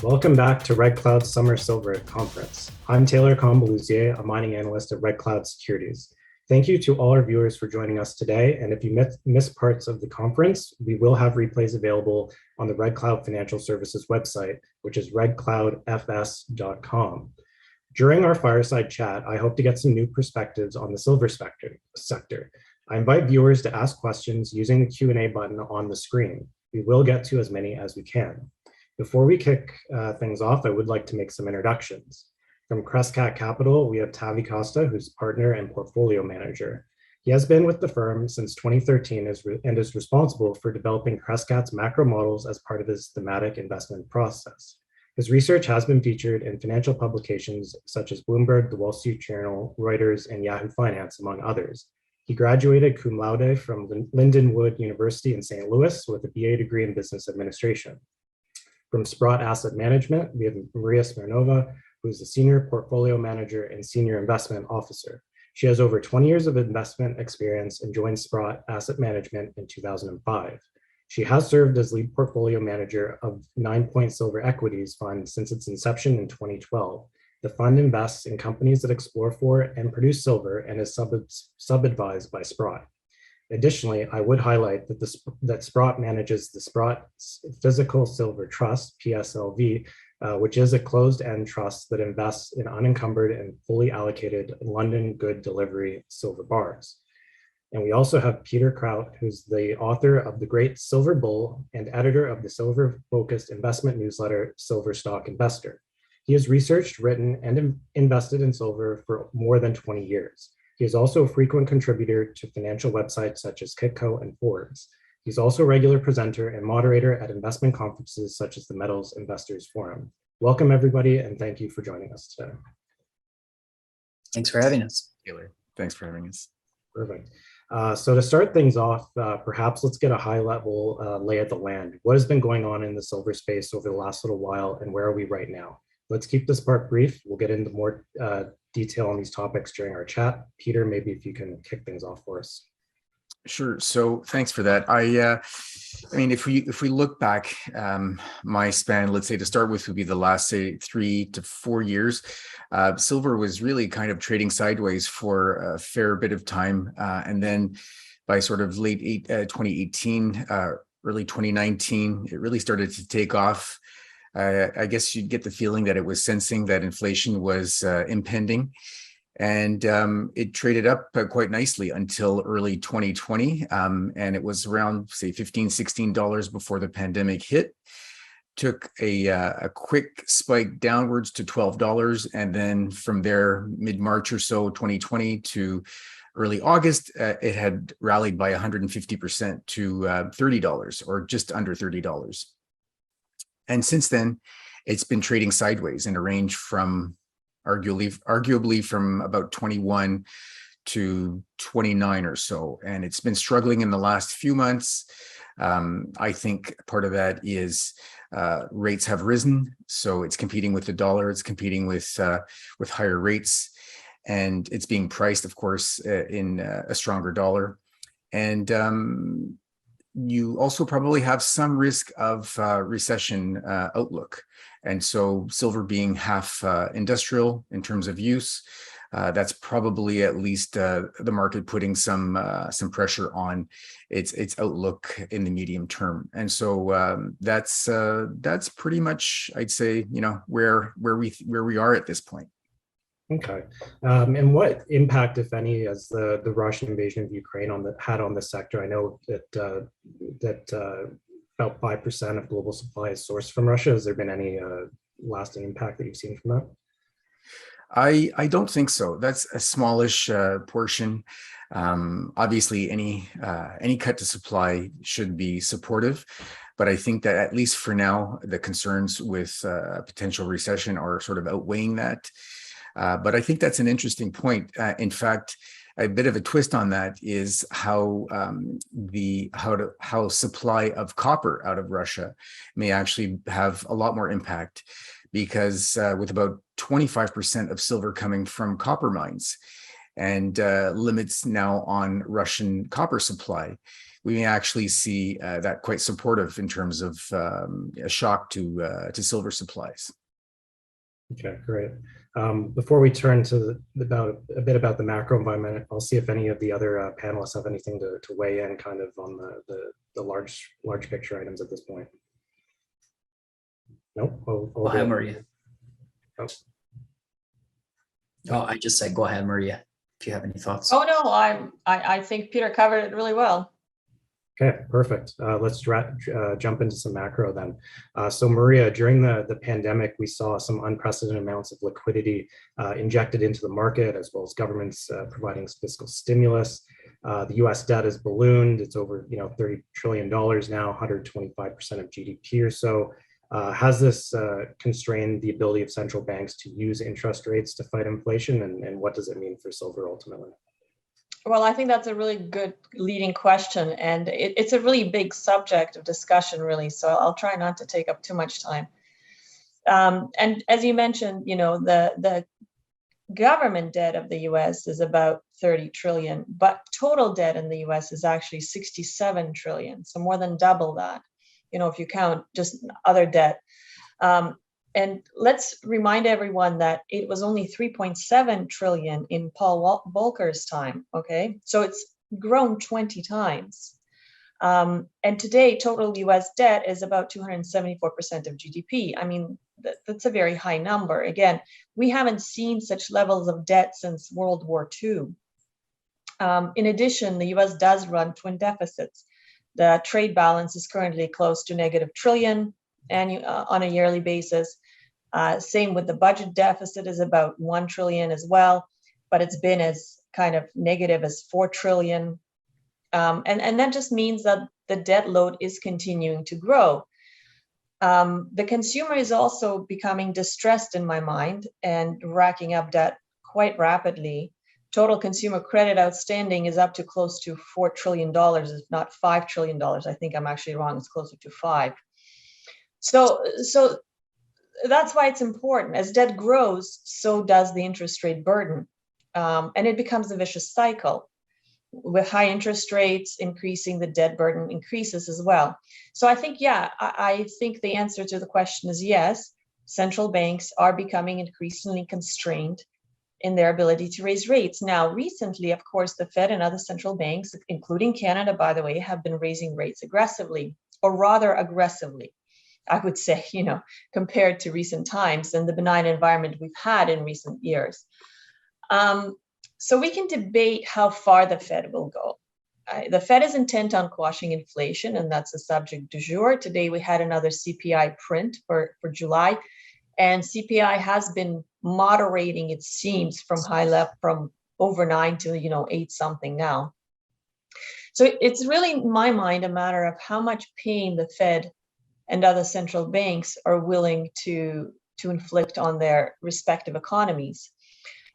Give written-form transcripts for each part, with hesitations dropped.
Welcome back to Red Cloud Summer Silver Conference. I'm Taylor Combeluzier, a mining analyst at Red Cloud Securities. Thank you to all our viewers for joining us today. And if you miss parts of the conference, we will have replays available on the Red Cloud Financial Services website, which is redcloudfs.com. During our fireside chat, I hope to get some new perspectives on the silver sector. I invite viewers to ask questions using the Q&A button on the screen. We will get to as many as we can. Before we kick things off, I would like to make some introductions. From Crescat Capital, we have Tavi Costa, who's partner and portfolio manager. He has been with the firm since 2013 and is responsible for developing Crescat's macro models as part of his thematic investment process. His research has been featured in financial publications such as Bloomberg, the Wall Street Journal, Reuters, and Yahoo Finance, among others. He graduated cum laude from Lindenwood University in St. Louis with a BA degree in business administration. From Sprott Asset Management, we have Maria Smirnova, who is the Senior Portfolio Manager and Senior Investment Officer. She has over 20 years of investment experience and joined Sprott Asset Management in 2005. She has served as lead portfolio manager of 9 Point Silver Equities Fund since its inception in 2012. The fund invests in companies that explore for and produce silver and is sub-advised by Sprott. Additionally, I would highlight that Sprott manages the Sprott Physical Silver Trust, PSLV, which is a closed-end trust that invests in unencumbered and fully allocated London good delivery silver bars. And we also have Peter Krauth, who's the author of The Great Silver Bull and editor of the silver-focused investment newsletter, Silver Stock Investor. He has researched, written, and invested in silver for more than 20 years. He is also a frequent contributor to financial websites such as Kitco and Forbes. He's also a regular presenter and moderator at investment conferences such as the Metals Investors Forum. Welcome, everybody, and thank you for joining us today. Thanks for having us. Taylor, thanks for having us. Perfect. So to start things off, perhaps let's get a high-level lay of the land. What has been going on in the silver space over the last little while, and where are we right now? Let's keep this part brief. We'll get into more detail on these topics during our chat. Peter, maybe if you can kick things off for us. Sure. So thanks for that. I mean, if we look back, my span, let's say to start with, would be the last, say, 3 to 4 years. Silver was really kind of trading sideways for a fair bit of time, and then by sort of late 2018, early 2019, it really started to take off. I guess you'd get the feeling that it was sensing that inflation was impending, and it traded up quite nicely until early 2020, and it was around, say, $15, $16 before the pandemic hit. Took a quick spike downwards to $12, and then from there, mid-March or so, 2020 to early August, it had rallied by 150% to $30, or just under $30. And since then, it's been trading sideways in a range from arguably from about 21 to 29 or so. And it's been struggling in the last few months. I think part of that is rates have risen. So it's competing with the dollar, it's competing with higher rates, and it's being priced, of course, in a stronger dollar. And you also probably have some risk of recession outlook. And so silver being half industrial in terms of use, that's probably at least the market putting some pressure on its outlook in the medium term. And so that's pretty much, I'd say, where we are at this point. Okay. And what impact, if any, has the Russian invasion of Ukraine had on the sector? I know that about 5% of global supply is sourced from Russia. Has there been any lasting impact that you've seen from that? I don't think so. That's a smallish portion. Obviously, any cut to supply should be supportive, but I think that at least for now, the concerns with potential recession are sort of outweighing that. But I think that's an interesting point. In fact, a bit of a twist on that is how supply of copper out of Russia may actually have a lot more impact, because with about 25% of silver coming from copper mines and limits now on Russian copper supply, we may actually see that quite supportive in terms of a shock to silver supplies. Okay, great. Before we turn to a bit about the macro environment, I'll see if any of the other panelists have anything to weigh in kind of on the large picture items at this point. Nope. Go ahead, Maria. Oh. Oh, I just said, go ahead, Maria, if you have any thoughts. Oh, no, I think Peter covered it really well. Okay, perfect. Let's jump into some macro then. So Maria, during the pandemic, we saw some unprecedented amounts of liquidity injected into the market, as well as governments providing fiscal stimulus. The US debt has ballooned. It's over $30 trillion now, 125% of GDP or so. Has this constrained the ability of central banks to use interest rates to fight inflation? And what does it mean for silver ultimately? Well, I think that's a really good leading question. And it's a really big subject of discussion, really. So I'll try not to take up too much time. And as you mentioned, the government debt of the US is about 30 trillion, but total debt in the US is actually 67 trillion. So more than double that, if you count just other debt. And let's remind everyone that it was only 3.7 trillion in Paul Volcker's time, okay? So it's grown 20 times. And today, total US debt is about 274% of GDP. I mean, that's a very high number. Again, we haven't seen such levels of debt since World War II. In addition, the US does run twin deficits. The trade balance is currently close to negative trillion on a yearly basis. Same with the budget deficit is about 1 trillion as well, but it's been as kind of negative as 4 trillion. And that just means that the debt load is continuing to grow. The consumer is also becoming distressed in my mind and racking up debt quite rapidly. Total consumer credit outstanding is up to close to $4 trillion, if not $5 trillion. I think I'm actually wrong, it's closer to 5. So that's why it's important. As debt grows, so does the interest rate burden. And it becomes a vicious cycle. With high interest rates increasing, the debt burden increases as well. So I think, I think the answer to the question is yes, central banks are becoming increasingly constrained in their ability to raise rates. Now, recently, of course, the Fed and other central banks, including Canada, by the way, have been raising rates aggressively, or rather aggressively, I would say, compared to recent times and the benign environment we've had in recent years. So we can debate how far the Fed will go. The Fed is intent on quashing inflation, and that's the subject du jour. Today, we had another CPI print for July, and CPI has been moderating, it seems, from high level, from over 9 to 8 something now. So it's really, in my mind, a matter of how much pain the Fed and other central banks are willing to inflict on their respective economies.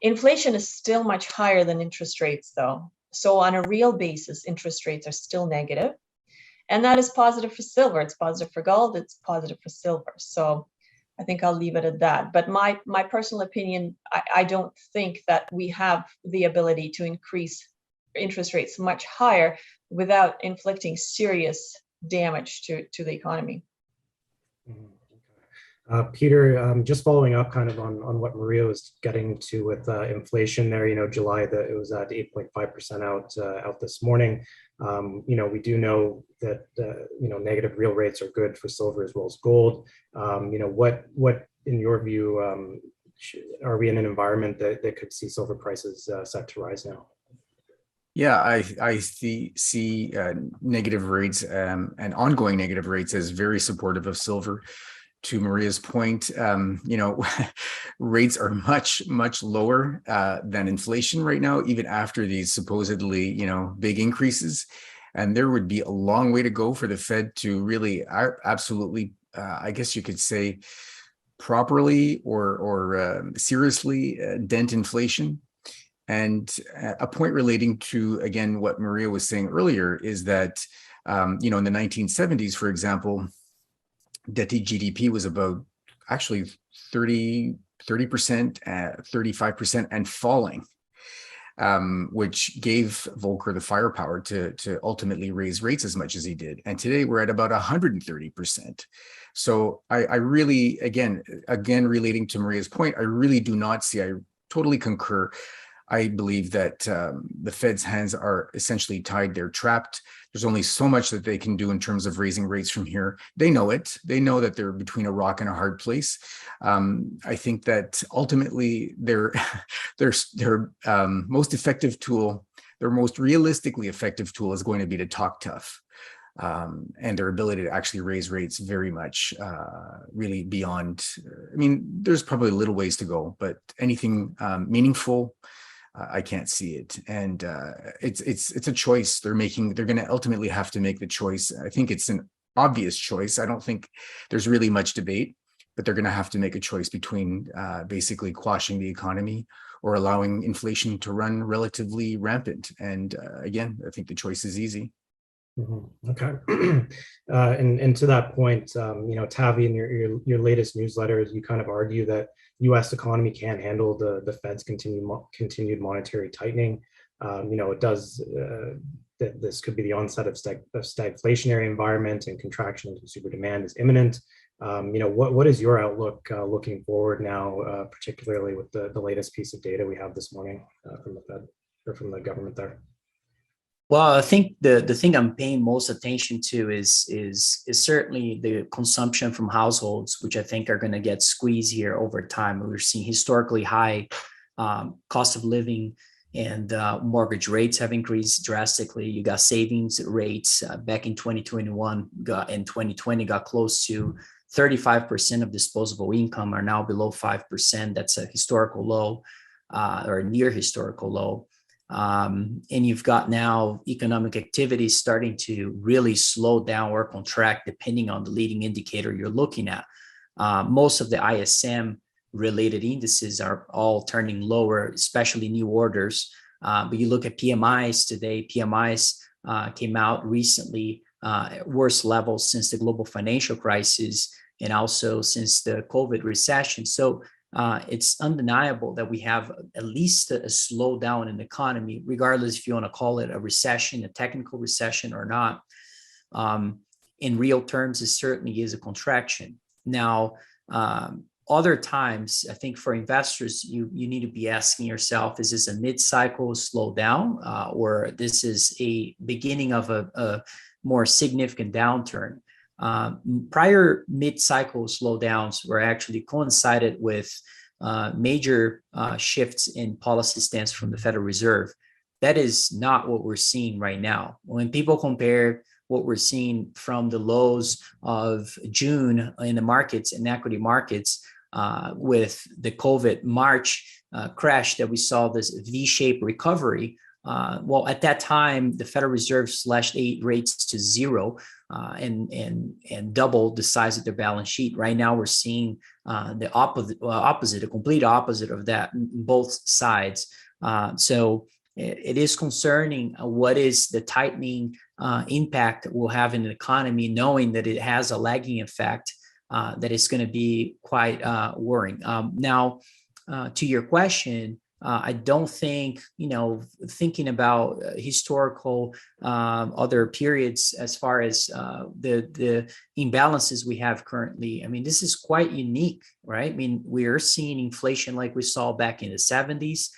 Inflation is still much higher than interest rates, though. So on a real basis, interest rates are still negative. And that is positive for silver. It's positive for gold. It's positive for silver. So I think I'll leave it at that. But my personal opinion, I don't think that we have the ability to increase interest rates much higher without inflicting serious damage to the economy. Peter, just following up kind of on what Maria was getting to with inflation there, July, it was at 8.5% out this morning. We do know that, negative real rates are good for silver as well as gold. What in your view, are we in an environment that could see silver prices set to rise now? Yeah, I see negative rates and ongoing negative rates as very supportive of silver. To Maria's point, rates are much lower than inflation right now, even after these supposedly, big increases. And there would be a long way to go for the Fed to really absolutely, I guess you could say, properly or seriously dent inflation. And a point relating to, again, what Maria was saying earlier is that, in the 1970s, for example, debt to GDP was about actually 30%, 35% and falling. which gave Volcker the firepower to ultimately raise rates as much as he did. And today we're at about 130%. So I really, again, relating to Maria's point, I really do not see, I totally concur. I believe that the Fed's hands are essentially tied. They're trapped. There's only so much that they can do in terms of raising rates from here. They know it. They know that they're between a rock and a hard place. I think that ultimately their most effective tool, their most realistically effective tool is going to be to talk tough. And their ability to actually raise rates very much really beyond, I mean, there's probably little ways to go, but anything meaningful, I can't see it. And it's a choice they're making. They're going to ultimately have to make the choice. I think it's an obvious choice. I don't think there's really much debate, but they're going to have to make a choice between basically quashing the economy or allowing inflation to run relatively rampant. And again, I think the choice is easy. Okay. And to that point, Tavi, in your latest newsletters, you kind of argue that U.S. economy can't handle the Fed's continued monetary tightening. It does. This could be the onset of stagflationary environment, and contraction in consumer demand is imminent. What is your outlook looking forward now, particularly with the latest piece of data we have this morning from the Fed or from the government there? Well, I think the thing I'm paying most attention to is certainly the consumption from households, which I think are going to get squeezed here over time. We're seeing historically high cost of living, and mortgage rates have increased drastically. You got savings rates back in 2021, in 2020 got close to 35% of disposable income are now below 5%. That's a historical low or near historical low. And you've got now economic activity starting to really slow down or contract depending on the leading indicator you're looking at. Most of the ISM related indices are all turning lower, especially new orders. But you look at PMIs today, PMIs came out recently, worst levels since the global financial crisis and also since the COVID recession. So it's undeniable that we have at least a slowdown in the economy, regardless if you want to call it a recession, a technical recession or not. In real terms, it certainly is a contraction. Now, other times, I think for investors, you need to be asking yourself, is this a mid-cycle slowdown or this is a beginning of a more significant downturn? Prior mid-cycle slowdowns were actually coincided with major shifts in policy stance from the Federal Reserve. That is not what we're seeing right now. When people compare what we're seeing from the lows of June in the markets and equity markets with the COVID March crash that we saw, this V-shaped recovery. Well, at that time, the Federal Reserve slashed rates to zero and doubled the size of their balance sheet. Right now, we're seeing the opposite, a complete opposite of that, both sides. So it is concerning what is the tightening impact it will have in the economy, knowing that it has a lagging effect that is going to be quite worrying. Now, to your question, I don't think, thinking about historical other periods as far as the imbalances we have currently. I mean, this is quite unique, right? I mean, we are seeing inflation like we saw back in the 70s.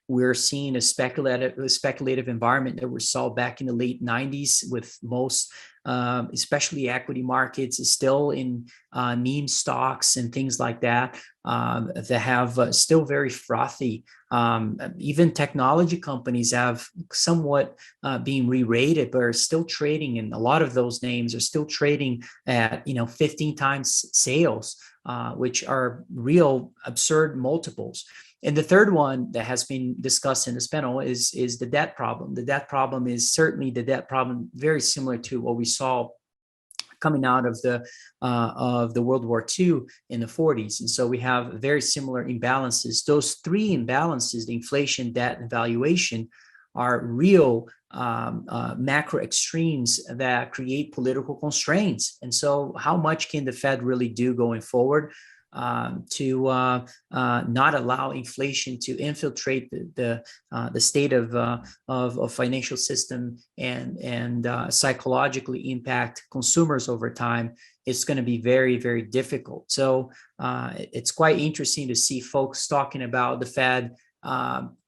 We're seeing a speculative environment that we saw back in the late 90s with most, especially equity markets, is still in meme stocks and things like that that have still very frothy. Even technology companies have somewhat being re-rated, but are still trading, and a lot of those names are still trading at 15 times sales, which are real absurd multiples. And the third one that has been discussed in this panel is the debt problem. The debt problem is certainly the debt problem, very similar to what we saw coming out of the World War II in the 40s. And so we have very similar imbalances. Those three imbalances, the inflation, debt, and valuation, are real macro extremes that create political constraints. And so how much can the Fed really do going forward? to not allow inflation to infiltrate the state of financial system and psychologically impact consumers over time, it's going to be very, very difficult. So it's quite interesting to see folks talking about the Fed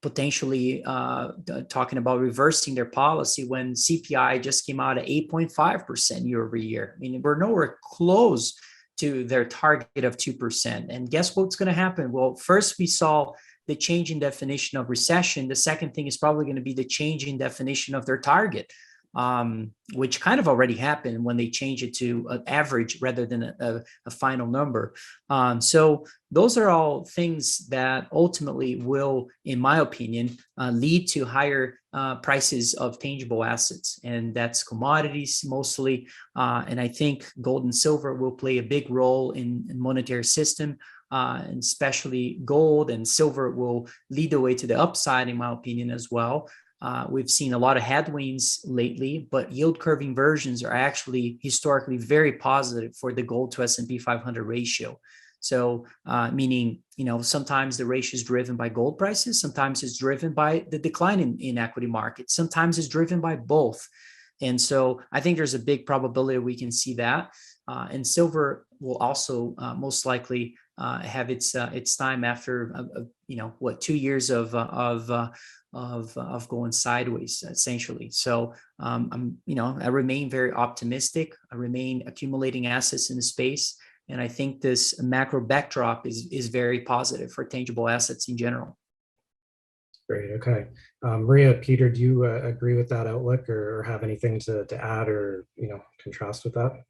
potentially talking about reversing their policy when CPI just came out at 8.5% year over year. I mean, we're nowhere close to their target of 2%. And guess what's going to happen? Well, first we saw the change in definition of recession. The second thing is probably going to be the change in definition of their target, which kind of already happened when they change it to an average rather than a final number. So those are all things that ultimately will, in my opinion, lead to higher prices of tangible assets, and that's commodities mostly. And I think gold and silver will play a big role in monetary system, and especially gold and silver will lead the way to the upside, in my opinion, as well. We've seen a lot of headwinds lately, but yield curve inversions are actually historically very positive for the gold to S&P 500 ratio. So meaning, sometimes the ratio is driven by gold prices, sometimes it's driven by the decline in equity markets, sometimes it's driven by both. And so I think there's a big probability we can see that. And silver will also most likely have its time after 2 years of going sideways, essentially. So I remain very optimistic. I remain accumulating assets in the space, and I think this macro backdrop is very positive for tangible assets in general. Great. Okay, Maria, Peter, do you agree with that outlook, or have anything to add or contrast with that?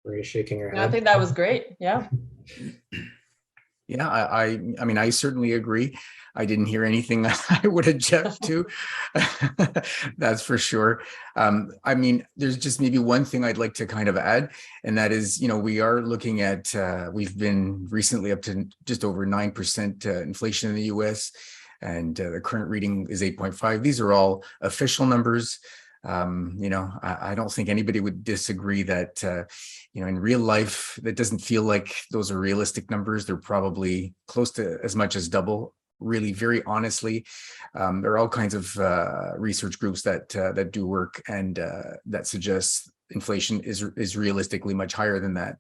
Maria's shaking her head. I think that was great. Yeah. Yeah, I mean, I certainly agree. I didn't hear anything I would object to. That's for sure. I mean, there's just maybe one thing I'd like to kind of add, and that is, we are looking at, we've been recently up to just over 9% inflation in the US, and the current reading is 8.5. These are all official numbers. I don't think anybody would disagree that, in real life, that doesn't feel like those are realistic numbers. They're probably close to as much as double, really, very honestly. There are all kinds of research groups that do work and that suggests inflation is realistically much higher than that.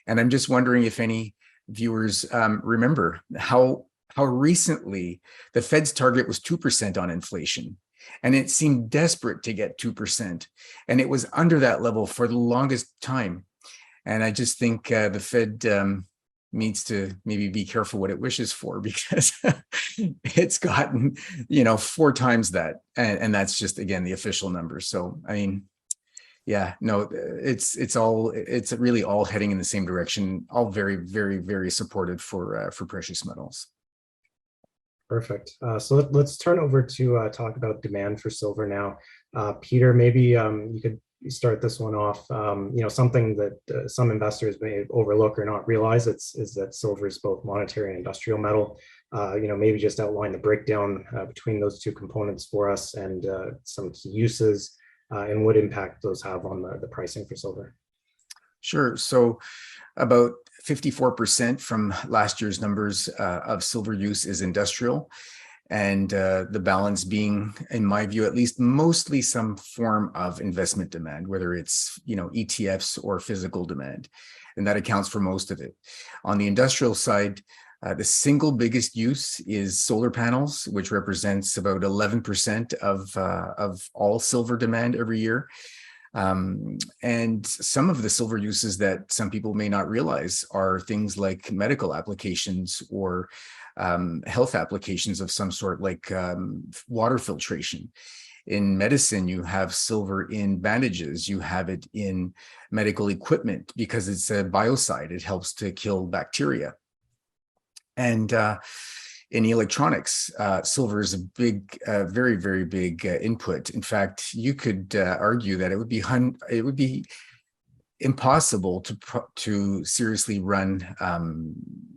And I'm just wondering if any viewers remember how recently the Fed's target was 2% on inflation. And it seemed desperate to get 2%. And it was under that level for the longest time. And I just think the Fed needs to maybe be careful what it wishes for, because it's gotten, 4 times that. And that's just, again, the official numbers. So, I mean, yeah, no, it's really all heading in the same direction, all very, very, very supported for precious metals. Perfect. So let's turn over to talk about demand for silver now. Peter, maybe you could start this one off. Something that some investors may overlook or not realize is that silver is both monetary and industrial metal. Maybe just outline the breakdown between those two components for us, and some key uses and what impact those have on the pricing for silver. Sure. So about 54% from last year's numbers of silver use is industrial, and the balance being, in my view, at least mostly some form of investment demand, whether it's ETFs or physical demand, and that accounts for most of it. On the industrial side, the single biggest use is solar panels, which represents about 11% of all silver demand every year. And some of the silver uses that some people may not realize are things like medical applications or health applications of some sort, like water filtration. In medicine, you have silver in bandages, you have it in medical equipment because it's a biocide, it helps to kill bacteria. And in electronics, silver is a big, very, very big input. In fact, you could argue that it would be impossible to seriously run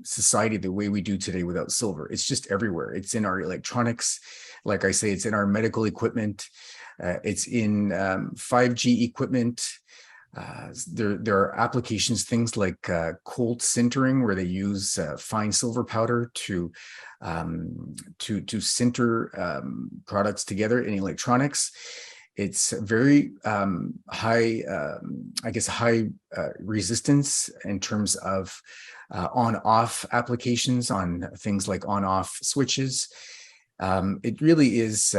society the way we do today without silver. It's just everywhere. It's in our electronics. Like I say, it's in our medical equipment. It's in 5G equipment. There are applications, things like cold sintering, where they use fine silver powder to sinter products together in electronics. It's very high, high resistance in terms of on-off applications on things like on-off switches. It really is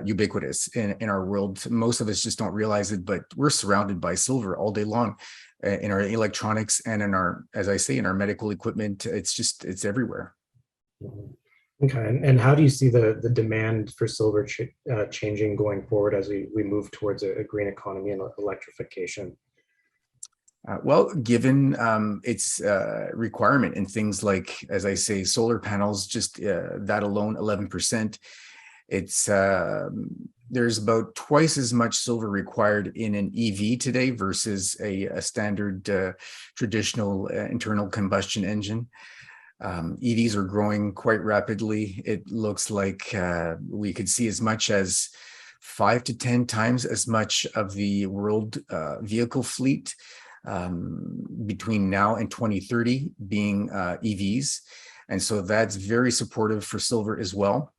ubiquitous in our world. Most of us just don't realize it, but we're surrounded by silver all day long in our electronics and in our, as I say, in our medical equipment. It's everywhere. Okay, and how do you see the demand for silver changing going forward as we move towards a green economy and electrification? Well, given its requirement in things like, as I say, solar panels, just that alone, 11%, it's there's about twice as much silver required in an EV today versus a standard traditional internal combustion engine. EVs are growing quite rapidly. It looks like we could see as much as 5 to 10 times as much of the world vehicle fleet between now and 2030 being EVs. And so that's very supportive for silver as well.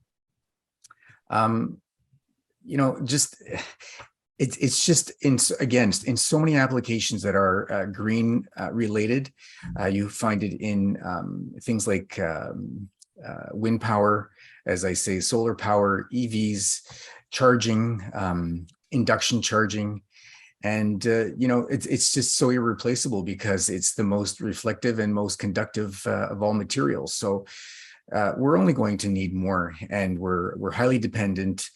It's just in so many applications that are green related. You find it in things like wind power, as I say, solar power, EVs, charging, induction charging. And, it's just so irreplaceable because it's the most reflective and most conductive of all materials. So we're only going to need more, and we're highly dependent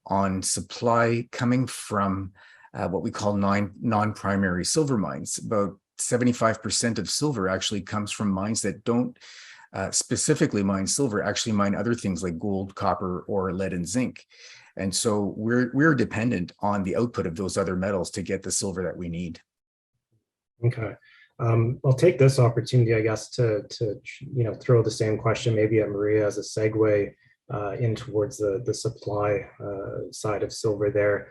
on supply coming from what we call non-primary silver mines. About 75% of silver actually comes from mines that don't specifically mine silver, actually mine other things like gold, copper, or lead and zinc. And so we're dependent on the output of those other metals to get the silver that we need. Okay. I'll take this opportunity, I guess, to throw the same question maybe at Maria as a segue in towards the supply side of silver there.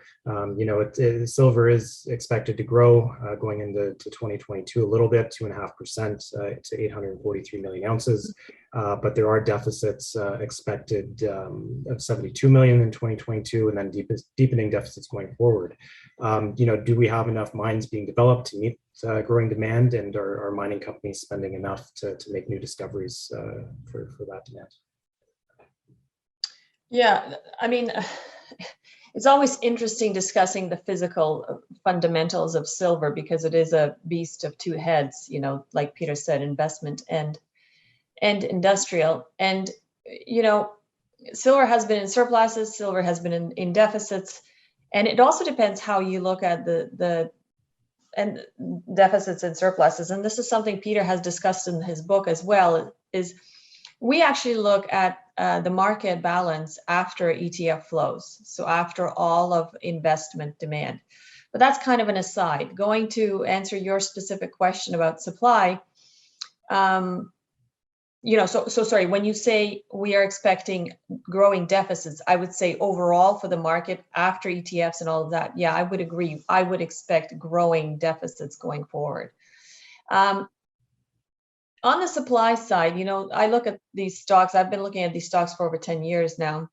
Silver is expected to grow going into 2022 a little bit, 2.5% to 843 million ounces. But there are deficits expected of 72 million in 2022, and then deepening deficits going forward. Do we have enough mines being developed to meet growing demand, and are mining companies spending enough to make new discoveries for that demand? Yeah, I mean, it's always interesting discussing the physical fundamentals of silver because it is a beast of two heads, like Peter said, investment and industrial. And, silver has been in surpluses, silver has been in deficits. And it also depends how you look at the deficits and surpluses. And this is something Peter has discussed in his book as well, is we actually look at the market balance after ETF flows. So after all of investment demand. But that's kind of an aside. Going to answer your specific question about supply, so sorry, when you say we are expecting growing deficits, I would say overall for the market after ETFs and all of that, yeah, I would agree. I would expect growing deficits going forward. On the supply side, I look at these stocks. I've been looking at these stocks for over 10 years now,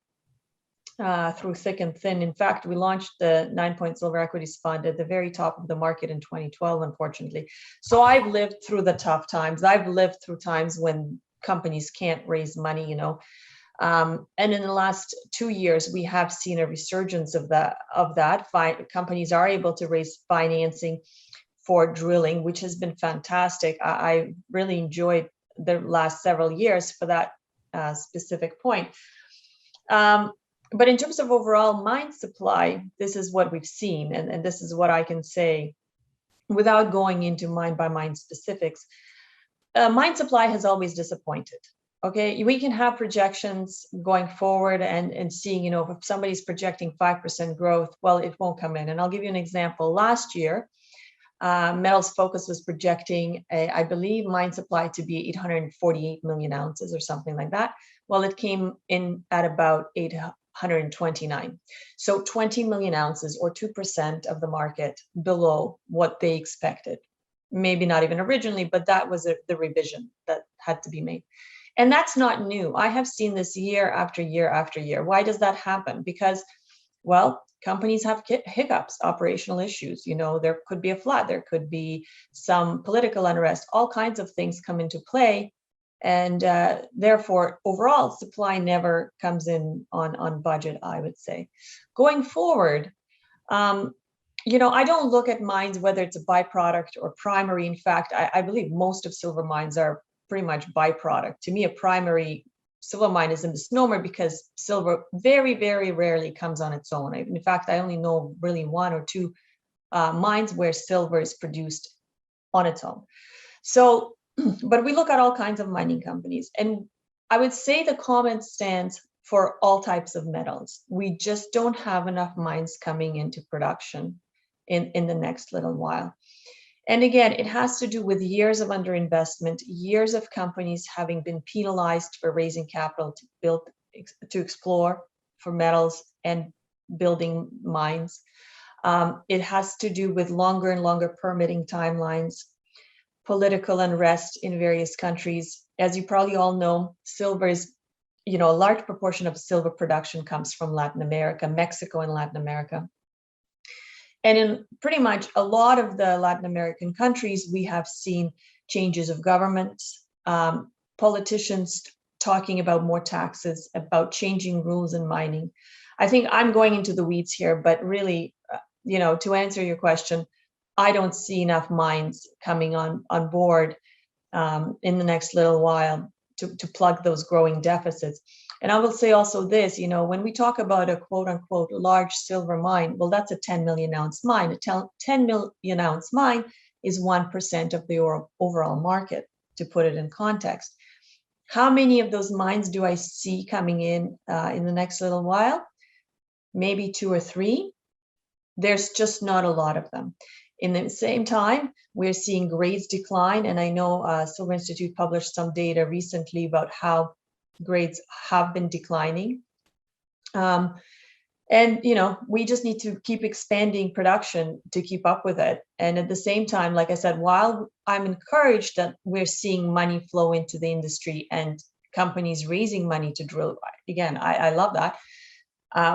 through thick and thin. In fact, we launched the 9-Point Silver Equities Fund at the very top of the market in 2012, unfortunately. So I've lived through the tough times. I've lived through times when companies can't raise money, and in the last 2 years, we have seen a resurgence of that. Companies are able to raise financing for drilling, which has been fantastic. I really enjoyed the last several years for that specific point. But in terms of overall mine supply, this is what we've seen, and this is what I can say without going into mine by mine specifics. Mine supply has always disappointed. Okay, we can have projections going forward and seeing, if somebody's projecting 5% growth, well, it won't come in. And I'll give you an example. Last year, Metals Focus was projecting, I believe, mine supply to be 848 million ounces or something like that. Well, it came in at about 129. So 20 million ounces, or 2% of the market below what they expected. Maybe not even originally, but that was the revision that had to be made. And that's not new. I have seen this year after year after year. Why does that happen? Because, well, companies have hiccups, operational issues. You know, there could be a flood, there could be some political unrest, all kinds of things come into play. And therefore, overall, supply never comes in on budget, I would say. Going forward, you know, I don't look at mines, whether it's a byproduct or primary. In fact, I believe most of silver mines are pretty much byproduct. To me, a primary silver mine is a misnomer because silver very, very rarely comes on its own. In fact, I only know really one or two mines where silver is produced on its own. So, but we look at all kinds of mining companies, and I would say the comment stands for all types of metals. We just don't have enough mines coming into production in the next little while. And again, it has to do with years of underinvestment, years of companies having been penalized for raising capital to explore for metals and building mines. It has to do with longer and longer permitting timelines, political unrest in various countries. As you probably all know, silver is, you know, a large proportion of silver production comes from Latin America, Mexico and Latin America. And in pretty much a lot of the Latin American countries, we have seen changes of governments, politicians talking about more taxes, about changing rules in mining. I think I'm going into the weeds here, but really, you know, to answer your question, I don't see enough mines coming on board in the next little while to plug those growing deficits. And I will say also this, you know, when we talk about a quote unquote large silver mine, well, that's a 10 million ounce mine. A 10 million ounce mine is 1% of the overall market, to put it in context. How many of those mines do I see coming in the next little while? Maybe 2 or 3. There's just not a lot of them. In the same time, we're seeing grades decline. And I know Silver Institute published some data recently about how grades have been declining. And, you know, we just need to keep expanding production to keep up with it. And at the same time, like I said, while I'm encouraged that we're seeing money flow into the industry and companies raising money to drill, again, I love that.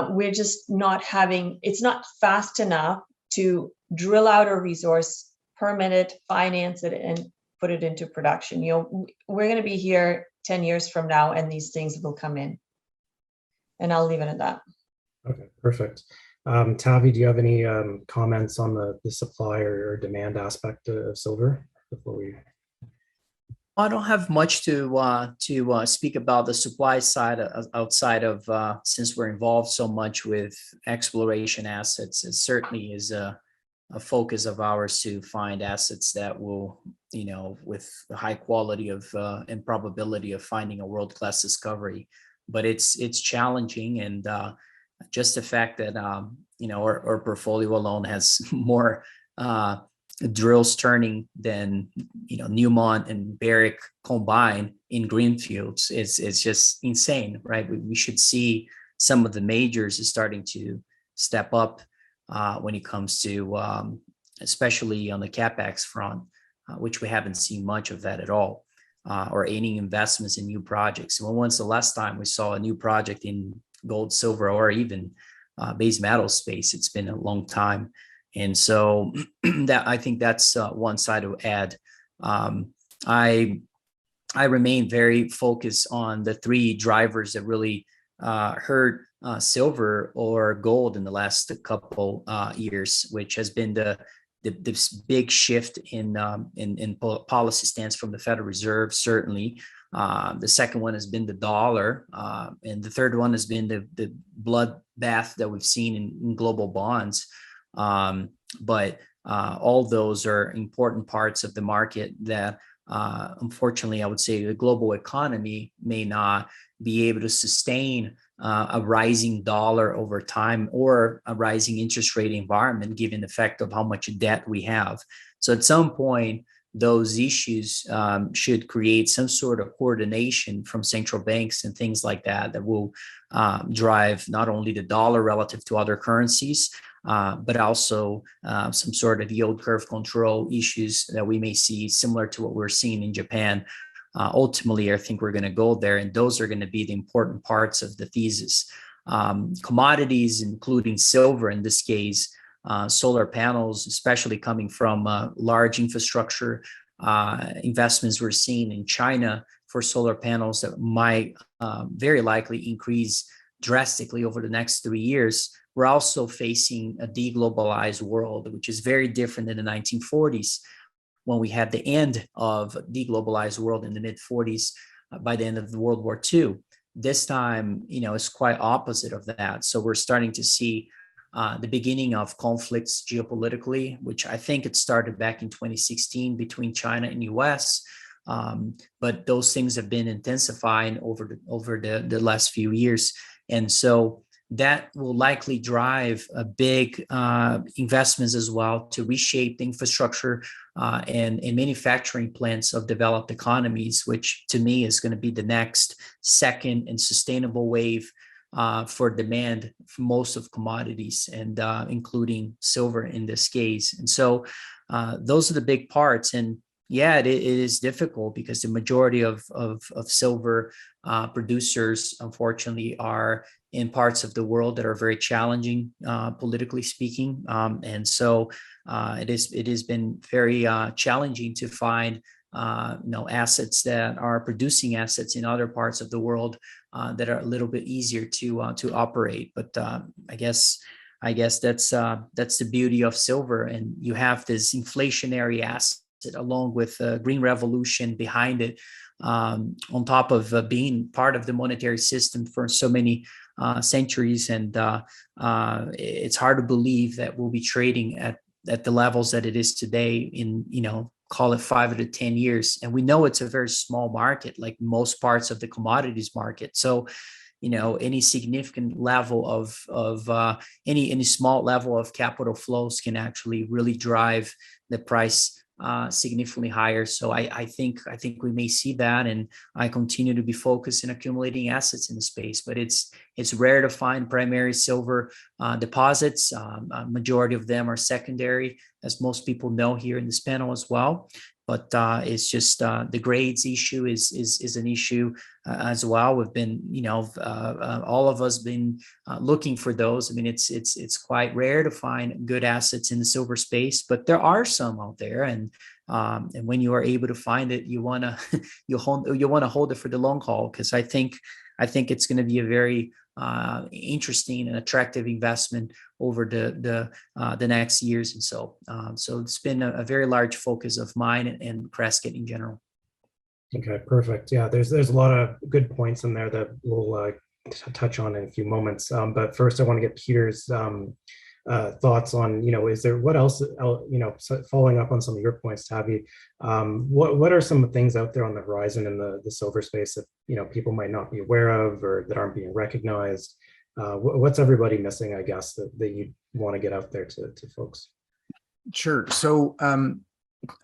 We're just not having, it's not fast enough to drill out a resource, permit it, finance it, and put it into production. You know, we're going to be here 10 years from now, and these things will come in. And I'll leave it at that. Okay, perfect. Tavi, do you have any comments on the supply or demand aspect of silver before we? I don't have much to speak about the supply side outside of since we're involved so much with exploration assets. It certainly is a focus of ours to find assets that will, you know, with the high quality of and probability of finding a world-class discovery. But it's challenging, and just the fact that you know, our portfolio alone has more drills turning than, you know, Newmont and Barrick combined in greenfields. It's just insane, right? We should see some of the majors is starting to step up when it comes to especially on the CapEx front, which we haven't seen much of that at all, or any investments in new projects. When when's the last time we saw a new project in gold, silver, or even base metal space? It's been a long time. And so that, I think that's one side to add. I remain very focused on the 3 drivers that really hurt silver or gold in the last couple years, which has been this big shift in policy stance from the Federal Reserve, certainly. The second one has been the dollar, and the third one has been the bloodbath that we've seen in global bonds. But all those are important parts of the market that unfortunately, I would say the global economy may not be able to sustain a rising dollar over time, or a rising interest rate environment, given the fact of how much debt we have. So at some point, those issues should create some sort of coordination from central banks and things like that that will drive not only the dollar relative to other currencies, but also some sort of yield curve control issues that we may see similar to what we're seeing in Japan. Ultimately, I think we're going to go there, and those are going to be the important parts of the thesis. Commodities, including silver in this case, solar panels, especially coming from large infrastructure investments we're seeing in China for solar panels that might very likely increase drastically over the next 3 years. We're also facing a deglobalized world, which is very different than the 1940s, when we had the end of deglobalized world in the mid 40s by the end of the World War II. This time, it's quite opposite of that. So we're starting to see the beginning of conflicts geopolitically, which I think it started back in 2016 between China and US. But those things have been intensifying over the last few years. And so that will likely drive a big investments as well to reshape the infrastructure and manufacturing plants of developed economies, which to me is going to be the next second and sustainable wave for demand for most of commodities, and including silver in this case. And so those are the big parts. And yeah, it is difficult because the majority of silver producers, unfortunately, are in parts of the world that are very challenging, politically speaking. And so it has been very challenging to find assets that are producing assets in other parts of the world that are a little bit easier to operate. But I guess that's the beauty of silver, and you have this inflationary asset along with green revolution behind it, on top of being part of the monetary system for so many centuries. And it's hard to believe that we'll be trading at the levels that it is today in, call it 5 to 10 years. And we know it's a very small market, like most parts of the commodities market. So, any significant level of any small level of capital flows can actually really drive the price significantly higher. So I think we may see that, and I continue to be focused in accumulating assets in the space. But it's rare to find primary silver deposits. Majority of them are secondary, as most people know here in this panel as well. But it's just the grades issue is an issue as well. We've been, all of us been looking for those. I mean, it's quite rare to find good assets in the silver space, but there are some out there. And when you are able to find it, you wanna hold it for the long haul, because I think it's going to be a very interesting and attractive investment over the next years. And so it's been a very large focus of mine and Crescat in general. Okay, perfect. Yeah, there's a lot of good points in there that we'll touch on in a few moments. But first, I want to get Peter's thoughts on, is there what else, following up on some of your points, Tavi, what are some things out there on the horizon in the silver space that, people might not be aware of or that aren't being recognized? What's everybody missing, I guess, that you want to get out there to folks? Sure. So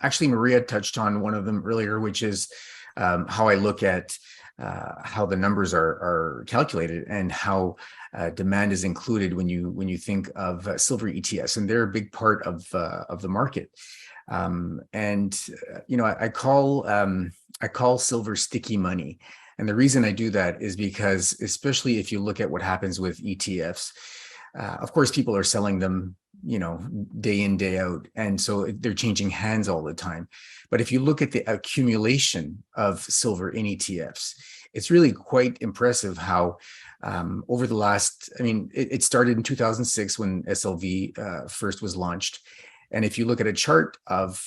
actually, Maria touched on one of them earlier, which is how I look at how the numbers are calculated and how demand is included when you think of silver ETFs, and they're a big part of the market. I call silver sticky money. And the reason I do that is because, especially if you look at what happens with ETFs, of course, people are selling them, day in, day out. And so they're changing hands all the time. But if you look at the accumulation of silver in ETFs, it's really quite impressive how over the last, it started in 2006 when SLV first was launched. And if you look at a chart of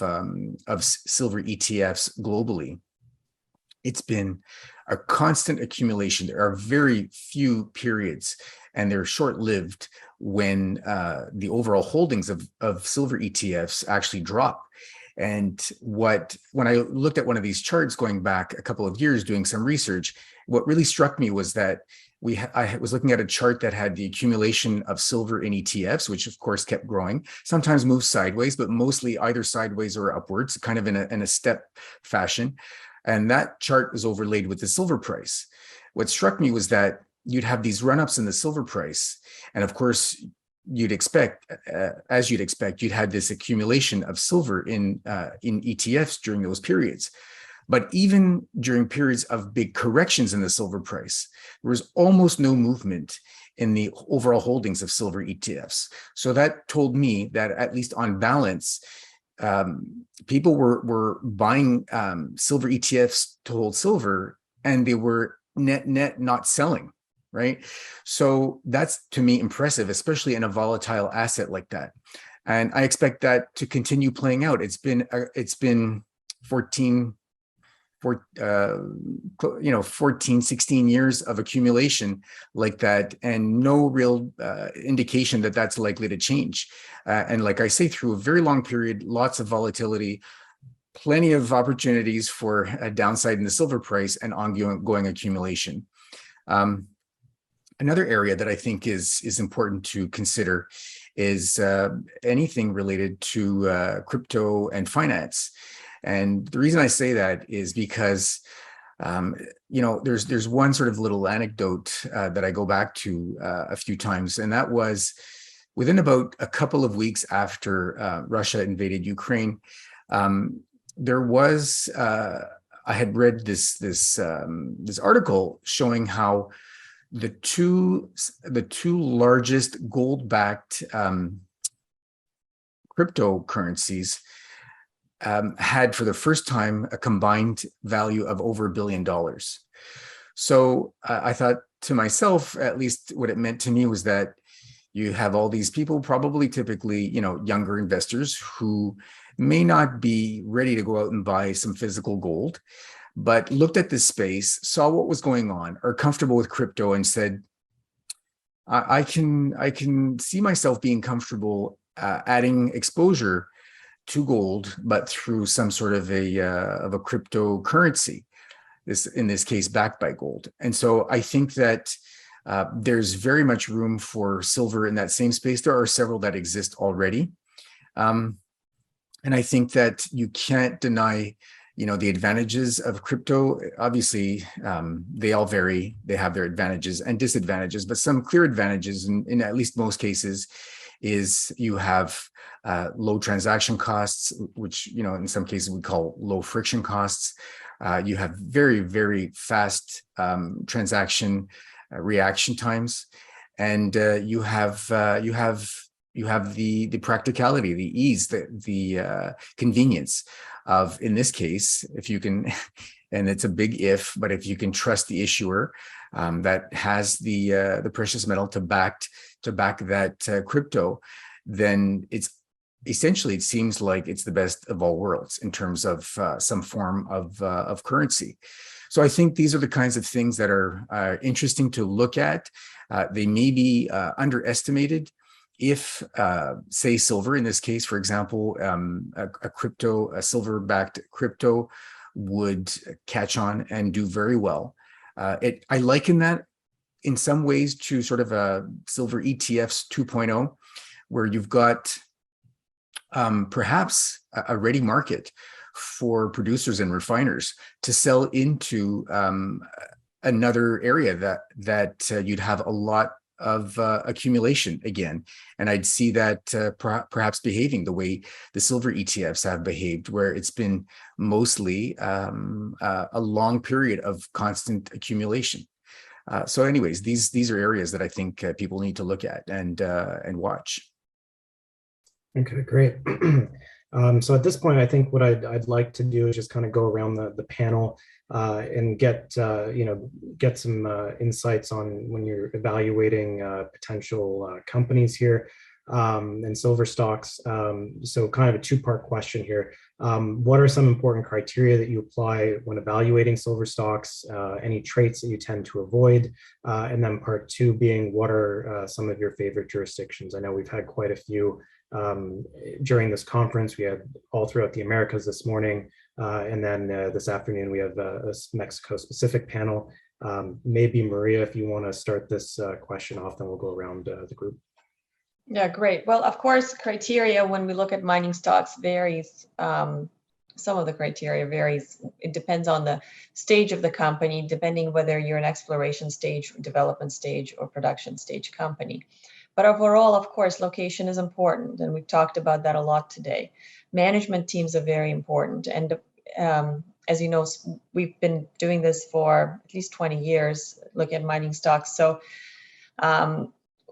silver ETFs globally, it's been a constant accumulation. There are very few periods, and they're short-lived, when the overall holdings of silver ETFs actually drop. And when I looked at one of these charts going back a couple of years doing some research, what really struck me was that I was looking at a chart that had the accumulation of silver in ETFs, which of course kept growing, sometimes moved sideways, but mostly either sideways or upwards, kind of in a step fashion. And that chart was overlaid with the silver price. What struck me was that you'd have these run-ups in the silver price. And of course, you'd expect, you'd had this accumulation of silver in ETFs during those periods. But even during periods of big corrections in the silver price, there was almost no movement in the overall holdings of silver ETFs. So that told me that, at least on balance, people were buying silver ETFs to hold silver, and they were net not selling, right? So that's, to me, impressive, especially in a volatile asset like that. And I expect that to continue playing out. It's been 14, 16 years of accumulation like that, and no real indication that that's likely to change. And like I say, through a very long period, lots of volatility, plenty of opportunities for a downside in the silver price and ongoing accumulation. Another area that I think is important to consider is anything related to crypto and finance. And the reason I say that is because, there's one sort of little anecdote that I go back to a few times, and that was within about a couple of weeks after Russia invaded Ukraine. There was I had read this article showing how the two largest gold-backed cryptocurrencies had, for the first time, a combined value of over $1 billion. So I thought to myself, at least what it meant to me was that you have all these people, probably typically, younger investors, who may not be ready to go out and buy some physical gold, but looked at this space, saw what was going on, are comfortable with crypto, and said, I can see myself being comfortable adding exposure to gold, but through some sort of a cryptocurrency, in this case backed by gold. And so I think that there's very much room for silver in that same space. There are several that exist already. And I think that you can't deny, the advantages of crypto. Obviously, they all vary. They have their advantages and disadvantages, but some clear advantages in at least most cases is you have low transaction costs, which, in some cases we call low friction costs. You have very, very fast transaction reaction times, and you have the practicality, the ease, the convenience of, in this case, if you can, and it's a big if, but if you can trust the issuer that has the precious metal to back that crypto, then it's essentially, it seems like it's the best of all worlds in terms of some form of currency. So I think these are the kinds of things that are interesting to look at. They may be underestimated if, say, silver, in this case, for example, a silver-backed crypto would catch on and do very well. I liken that in some ways to sort of a silver ETFs 2.0, where you've got perhaps a ready market for producers and refiners to sell into another area that you'd have a lot of accumulation again. And I'd see that perhaps behaving the way the silver ETFs have behaved, where it's been mostly a long period of constant accumulation. So anyways, these are areas that I think people need to look at and watch. Okay, great. So at this point, I think what I'd like to do is just kind of go around the panel and get some insights on when you're evaluating potential companies here and silver stocks. So kind of a two-part question here. What are some important criteria that you apply when evaluating silver stocks? Any traits that you tend to avoid? And then part two being, what are some of your favorite jurisdictions? I know we've had quite a few During this conference, we had all throughout the Americas this morning, and then this afternoon we have a Mexico-specific panel. Maybe Maria, if you want to start this question off, then we'll go around the group. Yeah, great. Well, of course, criteria when we look at mining stocks varies. Some of the criteria varies. It depends on the stage of the company, depending whether you're an exploration stage, development stage, or production stage company. But overall, of course, location is important, and we've talked about that a lot today. Management teams are very important, and as you know, we've been doing this for at least 20 years, looking at mining stocks. So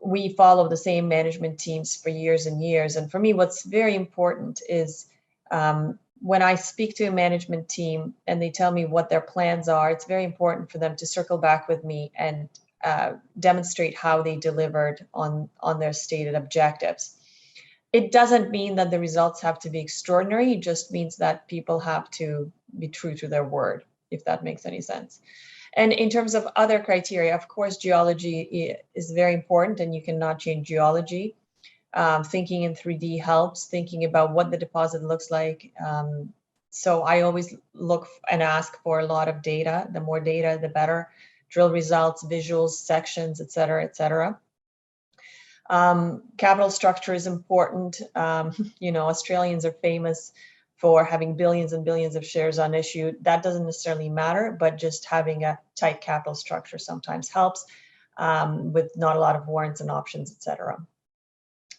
we follow the same management teams for years and years. And for me, what's very important is when I speak to a management team and they tell me what their plans are, it's very important for them to circle back with me and demonstrate how they delivered on their stated objectives. It doesn't mean that the results have to be extraordinary. It just means that people have to be true to their word, if that makes any sense. And in terms of other criteria, of course, geology is very important, and you cannot change geology. Thinking in 3D helps, thinking about what the deposit looks like. So I always look and ask for a lot of data. The more data, the better. Drill results, visuals, sections, et cetera, et cetera. Capital structure is important. Australians are famous for having billions and billions of shares on issue. That doesn't necessarily matter, but just having a tight capital structure sometimes helps with not a lot of warrants and options, et cetera.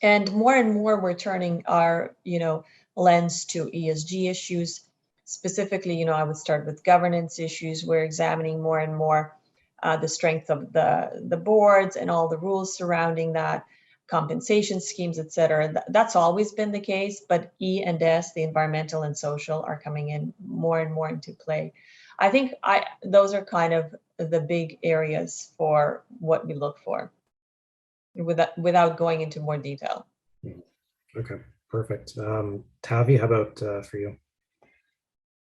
And more we're turning our, lens to ESG issues. Specifically, I would start with governance issues. We're examining more and more the strength of the boards and all the rules surrounding that, compensation schemes, et cetera. That's always been the case, but E and S, the environmental and social, are coming in more and more into play. I think those are kind of the big areas for what we look for, without going into more detail. Okay, perfect. Tavi, how about for you?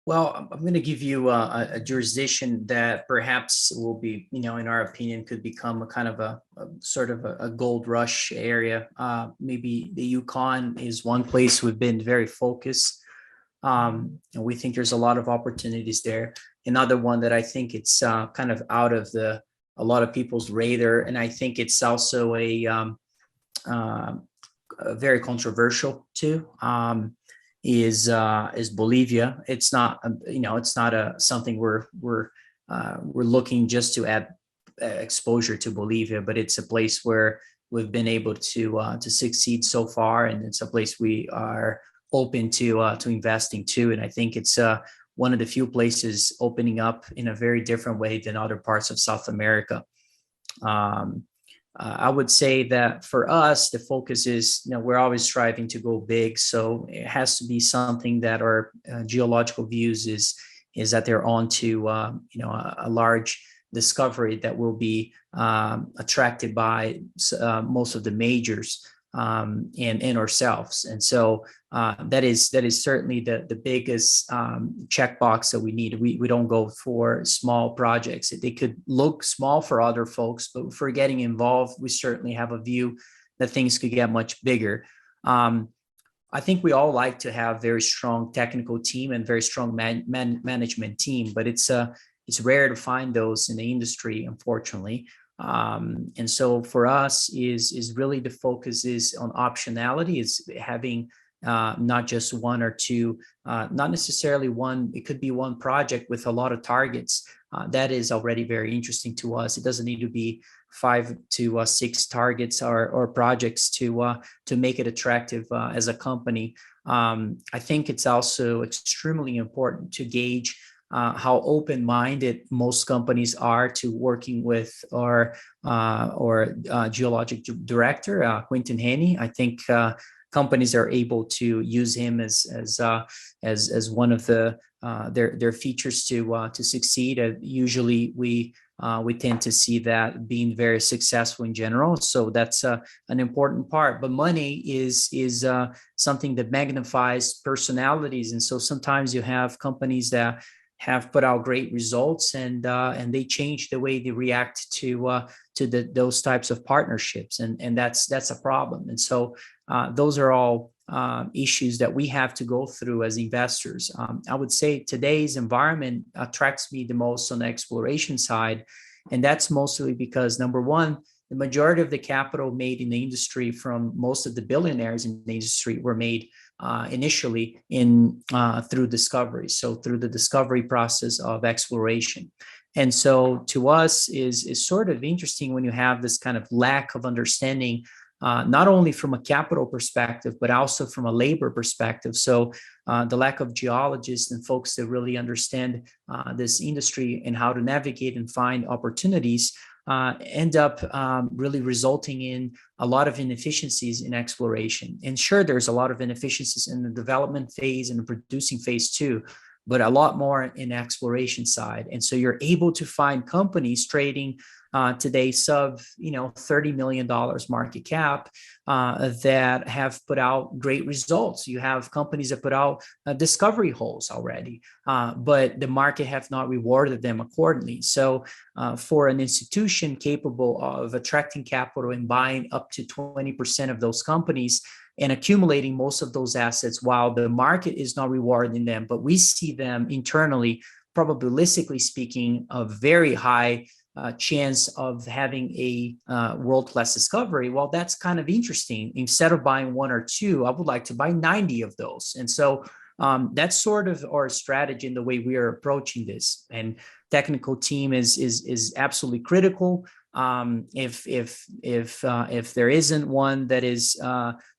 Well, I'm going to give you a jurisdiction that perhaps will be, in our opinion, could become a kind of a sort of a gold rush area. Maybe the Yukon is one place we've been very focused. And we think there's a lot of opportunities there. Another one that I think it's kind of out of a lot of people's radar, and I think it's also a very controversial too. Is Bolivia. It's not, it's not something we're looking just to add exposure to Bolivia, but it's a place where we've been able to succeed so far, and it's a place we are open to investing to. And I think it's one of the few places opening up in a very different way than other parts of South America. I would say that for us, the focus is, we're always striving to go big. So it has to be something that our geological views is that they're on to, a large discovery that will be attracted by most of the majors and ourselves. And so that is certainly the biggest checkbox that we need. We don't go for small projects. They could look small for other folks, but for getting involved, we certainly have a view that things could get much bigger. I think we all like to have very strong technical team and very strong management team, but it's rare to find those in the industry, unfortunately. And so for us is really the focus is on optionality, is having not just one or two, not necessarily one, it could be one project with a lot of targets. That is already very interesting to us. It doesn't need to be 5 to 6 targets or projects to make it attractive as a company. I think it's also extremely important to gauge how open-minded most companies are to working with our geologic director, Quentin Haney. I think companies are able to use him as one of their features to succeed. Usually we tend to see that being very successful in general. So that's an important part. But money is something that magnifies personalities, and so sometimes you have companies that have put out great results, and they change the way they react to those types of partnerships, and that's a problem. And so those are all issues that we have to go through as investors. I would say today's environment attracts me the most on the exploration side, and that's mostly because, number one, the majority of the capital made in the industry from most of the billionaires in the industry were made initially through discovery, so through the discovery process of exploration. And so to us is sort of interesting when you have this kind of lack of understanding, not only from a capital perspective, but also from a labor perspective. So the lack of geologists and folks that really understand this industry and how to navigate and find opportunities end up really resulting in a lot of inefficiencies in exploration. And sure, there's a lot of inefficiencies in the development phase and the producing phase too, but a lot more in exploration side. And so you're able to find companies trading today sub $30 million market cap that have put out great results. You have companies that put out discovery holes already, but the market have not rewarded them accordingly. So for an institution capable of attracting capital and buying up to 20% of those companies and accumulating most of those assets while the market is not rewarding them, but we see them internally, probabilistically speaking, a very high chance of having a world-class discovery. Well, that's kind of interesting. Instead of buying one or two, I would like to buy 90 of those. And so that's sort of our strategy in the way we are approaching this. And technical team is absolutely critical. If there isn't one that is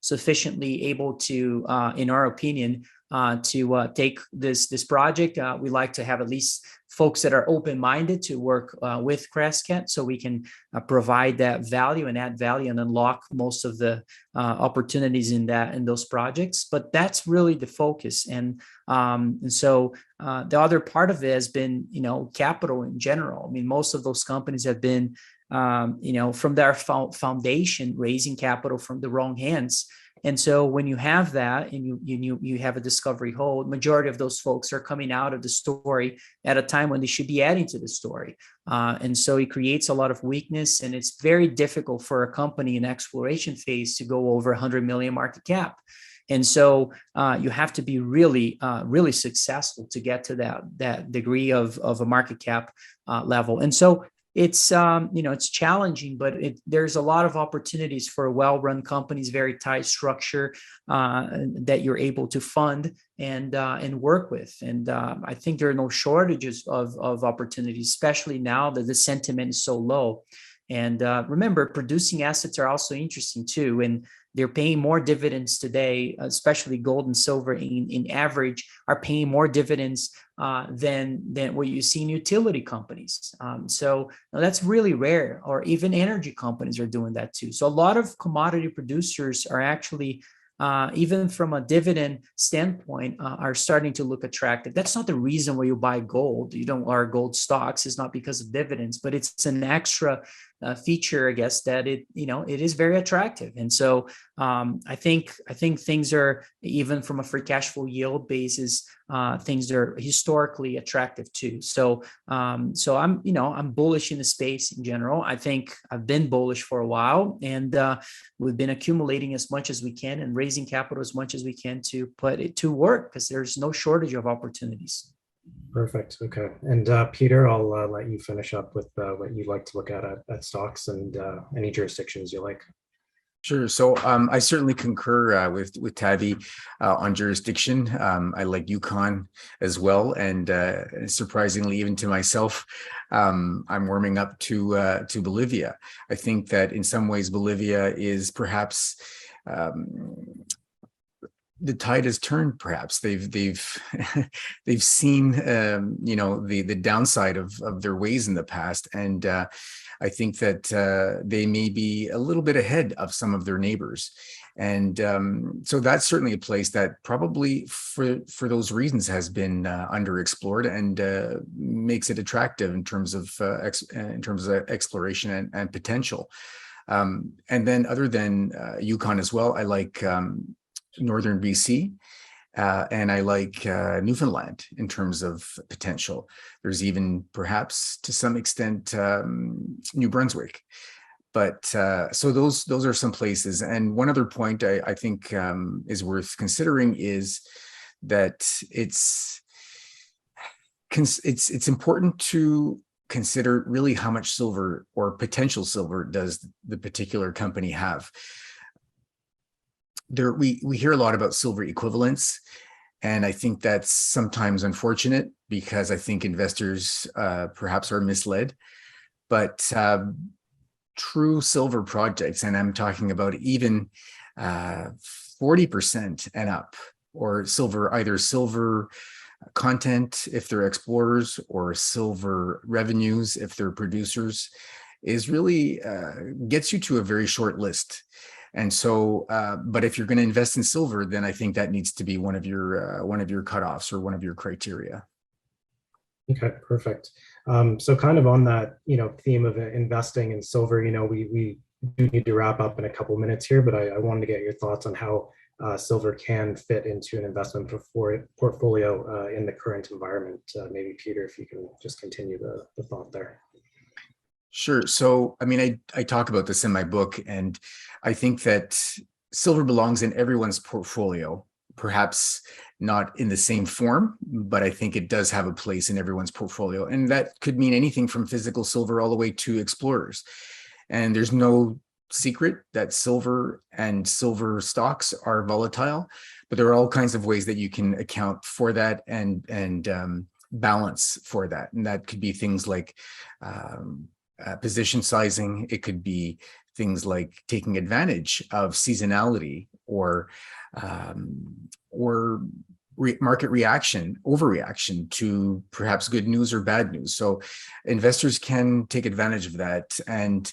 sufficiently able to, in our opinion, to take this project, we like to have at least folks that are open-minded to work with Crescat, so we can provide that value and add value and unlock most of the opportunities in those projects. But that's really the focus. And so the other part of it has been, capital in general. I mean, most of those companies have been, from their foundation, raising capital from the wrong hands. And so when you have that and you have a discovery hole, majority of those folks are coming out of the story at a time when they should be adding to the story. And so it creates a lot of weakness, and it's very difficult for a company in exploration phase to go over 100 million market cap. And so you have to be really, really successful to get to that degree of a market cap level. And so it's it's challenging, but there's a lot of opportunities for well-run companies, very tight structure that you're able to fund and work with. And I think there are no shortages of opportunities, especially now that the sentiment is so low. And remember, producing assets are also interesting too, and they're paying more dividends today, especially gold and silver in average are paying more dividends than what you see in utility companies. So that's really rare, or even energy companies are doing that too. So a lot of commodity producers are actually, even from a dividend standpoint, are starting to look attractive. That's not the reason why you buy gold. You don't buy gold stocks. It's not because of dividends, but it's an extra feature, I guess, that it is very attractive. And so I think things are, even from a free cash flow yield basis, things are historically attractive too. So I'm bullish in the space in general. I think I've been bullish for a while, and we've been accumulating as much as we can and raising capital as much as we can to put it to work, because there's no shortage of opportunities. Perfect. Okay. And Peter, I'll let you finish up with what you'd like to look at stocks and any jurisdictions you like. Sure. So I certainly concur with Tavi on jurisdiction. I like Yukon as well, and surprisingly, even to myself, I'm warming up to Bolivia. I think that in some ways Bolivia is perhaps the tide has turned. Perhaps they've seen the downside of their ways in the past, and I think that they may be a little bit ahead of some of their neighbors. And so that's certainly a place that probably for those reasons has been underexplored, and makes it attractive in terms of exploration and potential. And then other than Yukon as well, I like Northern BC And I like Newfoundland in terms of potential. There's even perhaps to some extent New Brunswick. But so those are some places. And one other point I think is worth considering is that it's important to consider really how much silver or potential silver does the particular company have. We hear a lot about silver equivalents, and I think that's sometimes unfortunate because I think investors perhaps are misled. But true silver projects, and I'm talking about even 40% and up, or silver, either silver content if they're explorers or silver revenues if they're producers, is really gets you to a very short list. And so, but if you're going to invest in silver, then I think that needs to be one of your cutoffs or one of your criteria. Okay, perfect. So kind of on that, theme of investing in silver, we do need to wrap up in a couple minutes here, but I wanted to get your thoughts on how silver can fit into an investment portfolio in the current environment. Maybe Peter, if you can just continue the thought there. Sure. So, I mean, I talk about this in my book, and I think that silver belongs in everyone's portfolio, perhaps not in the same form, but I think it does have a place in everyone's portfolio. And that could mean anything from physical silver all the way to explorers. And there's no secret that silver and silver stocks are volatile, but there are all kinds of ways that you can account for that and balance for that. And that could be things like position sizing. It could be things like taking advantage of seasonality or market reaction, overreaction to perhaps good news or bad news. So investors can take advantage of that, and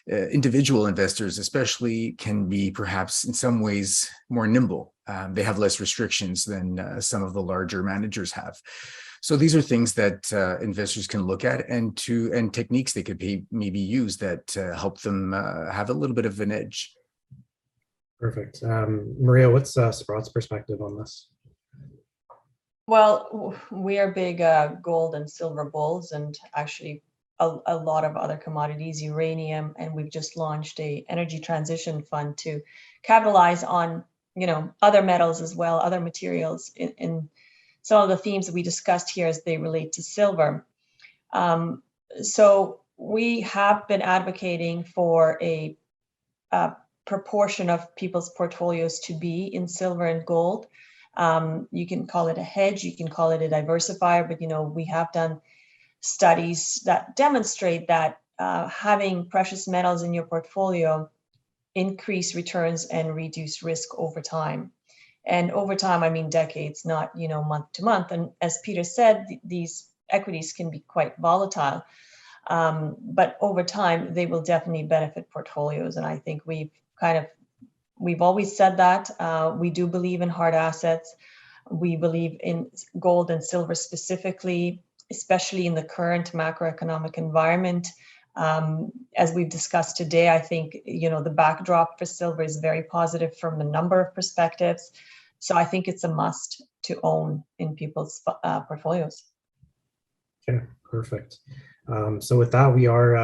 individual investors especially can be perhaps in some ways more nimble. They have less restrictions than some of the larger managers have. So these are things that investors can look at, and techniques they could maybe use that help them have a little bit of an edge. Perfect. Maria, what's Sprott's perspective on this? Well, we are big gold and silver bulls, and actually a lot of other commodities, uranium, and we've just launched a energy transition fund to capitalize on other metals as well, other materials in some of the themes that we discussed here as they relate to silver. So we have been advocating for a proportion of people's portfolios to be in silver and gold. You can call it a hedge, you can call it a diversifier, but we have done studies that demonstrate that having precious metals in your portfolio increase returns and reduce risk over time. And over time, I mean decades, not month to month. And as Peter said, these equities can be quite volatile, but over time they will definitely benefit portfolios. And I think we've always said that. We do believe in hard assets. We believe in gold and silver specifically, especially in the current macroeconomic environment. As we've discussed today, I think the backdrop for silver is very positive from a number of perspectives. So I think it's a must to own in people's portfolios. Okay, perfect. So with that, we are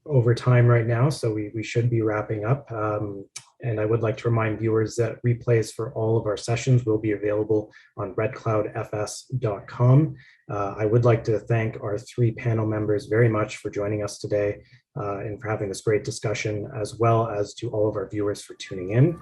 over time right now, so we should be wrapping up. And I would like to remind viewers that replays for all of our sessions will be available on redcloudfs.com. I would like to thank our three panel members very much for joining us today and for having this great discussion, as well as to all of our viewers for tuning in.